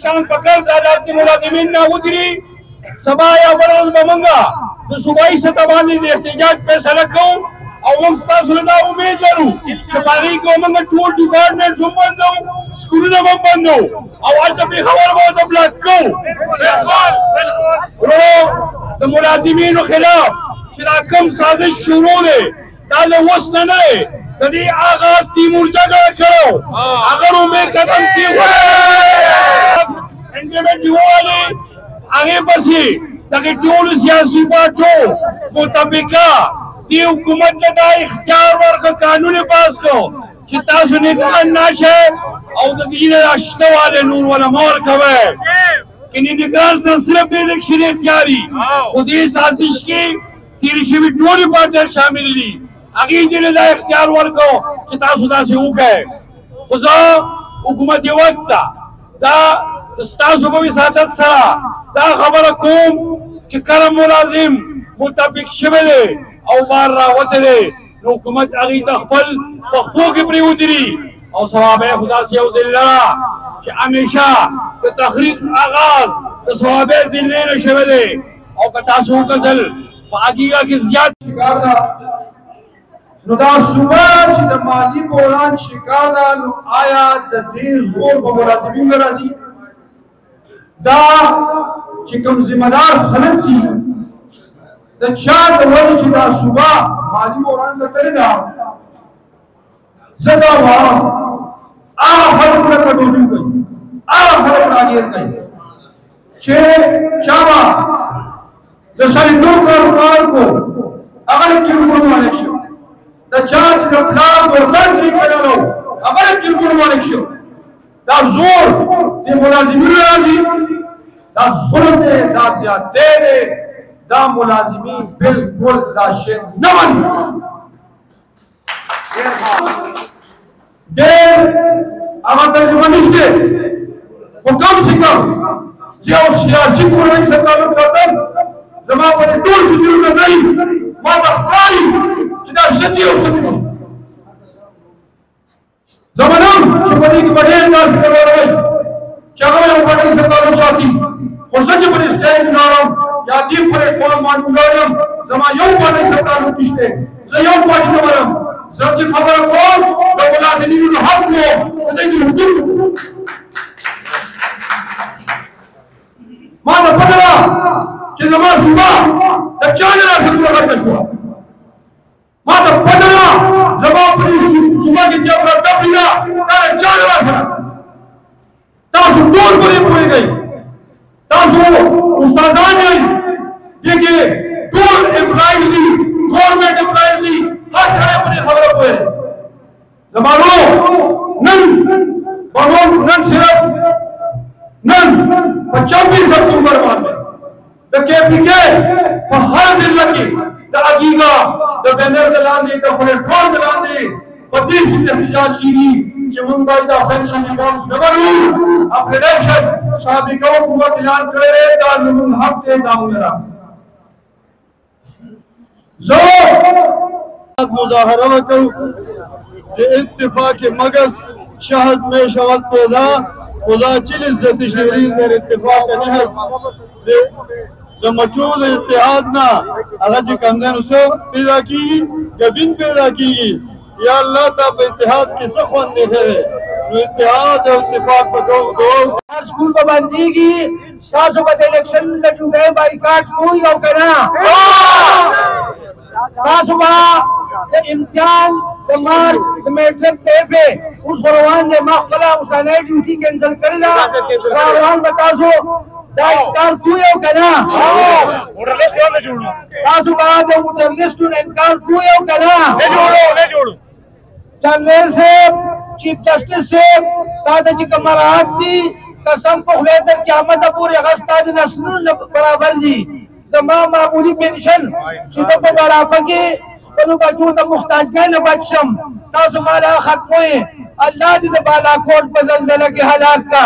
شان پکړ د عدالت ملازمین نه وتري سبا یا ورځ به موږ د صوبایي سطح باندې د احتجاج فیصله کوو او موږ ستاسو نه دا امید لرو چې په هغې کې موږ ټول ډپارټمنټ هم بندو سکولونه هم بندو او هلته پېښور به ورته بلاک کوو ورو د ملازمینو خلاف چې دا کوم سازش شروع دی دا له اوس نه نه دی د دې آغاز تیمورجګه کړو هغه رومې قدم انکریمنټ یووالی هغې پسې دغې ټولو سیاسي پارټو مطابقه دې حکومت ته دا اختیار ورکړه قانون یې پاس کړو چې تاسو نګران نشئ او د دې نه شته والی نور وله مه ورکوئ کني نگران سره صرف د الیکشن اختیاري خو دې سازش کې تېرې شوي ټولې پارټۍ شاملې دي هغې دې له دا اختیار ورکړو چې تاسو داسې وکړئ خو زه حکومت وخت ته دا ستاسو په وساطت سره دا خبره کوم چې کله ملازم متفق شوی دی او بار راوتی دی نو حکومت هغې ته خپل په پښو کې پرېوتلي او سبا به یې خو داسې یو ځل لره چې همیشه د تحریک آغاز د صوابع ضلعې نه شوی دی او که تاسو وکتل په حقیقه کې زیات شکار ده نو دا صوبه چې د مالي بحران شکار ده نو آیا د دې زور په ملازمین نه راځي دا چې کوم ذمہدار خلک دي د چا د وجې چې دا صوبه مالي بحران ته تللې ده زه دا وایم هغه خلک ورته ډوډۍ کوي هغه خلک راګیر کوي چې چا به د سړیتوب کاروبار کو هغه له کیرکونو مالک شو د چا چې د پلار دوردن طریقه لرلو هغه له کیرکونو مالک شو دا زور د ملازمینو راځي دا ظلم دی دا زیاتې دی دا ملازمین بالکل دا شی نه مني ډېر هغه ترجمه نشته خو کم سے کم چې یو سیاسي کورنۍ سره تعلق ساتم زما په ټول سجلو نظري ما ته ښکاري چې دا سچي او سچي زمانم چې په دې کې به ډېر داسې کار وایي چې هغه یو پټۍ سره تعلق ساتي خو زه چې پر سټیج ولاړم یا دې پلیټفارم باندې ولاړم زما یو پټۍ سره تعلق نشته زه یو پارټي نه وایم زه چې خبره کوم د ملازمینو د حق وو د دوی د حقوقو ما ته پته وه چې زما صوبه د چا نه راسره ورته شوه ما ته پته وه زما په دې صوبه کې چې افراتفري ده دا د چا نه راسره تاسو ټول پرې پوهېږئ تاسو استادان یئ دې کې ټول امپلایز دي ګورنمنټ امپلایز دي هر سړی په دې خبره پوهېږي زما ورو نن صرف نن په 24 اکتوبر باندې د KPK په هر ضلع کې د اګیګا د بنر د لاندې د پلیټفارم د لاندې په دې چې احتجاج کیږي چې موږ باید د پنشن ریفارمز نه ورو اپلیکیشن سابقه حکومت اعلان کړی دا زموږ حق دی دا موږ را زه مظاهره وکړو چې اتفاق مغز شهد میں شود پیدا خدا چل عزت شیرین در اتفاق نهر د مچول اتحاد نه هغه چې کمدنو څه پیدا کیږي ګبین پیدا کیږي یا الله تا په اتحاد کې څه خوند دی نو اتحاد او اتفاق په دوه سکول به بندېږي تاسو به د الیکشن د جمعې بایکاټ کوئ او که نه تاسو به د امتحان د مارچ د میټرک دی پې اوس خو روان دی ما خپله اوسنۍ ډیوټي کینسل کړې ده روان به تاسو دا انکار کوئ او که نه تاسو به د ووټر لیسټو نه انکار کوئ او که نه جنرل صاحب چیف جسټس صاحب دا د چې کوم مراحت دي قسم په خدای تر قیامته پورې هغه ستا د نسلونو نه برابر دي زما معمولي پنشن چې زه په بړاپه کې خپلو بچو ته محتاجګۍ نه بچ شم تاسو ما له ختموئ الله دې د بالاکوټ په زلزله کې هلاک کا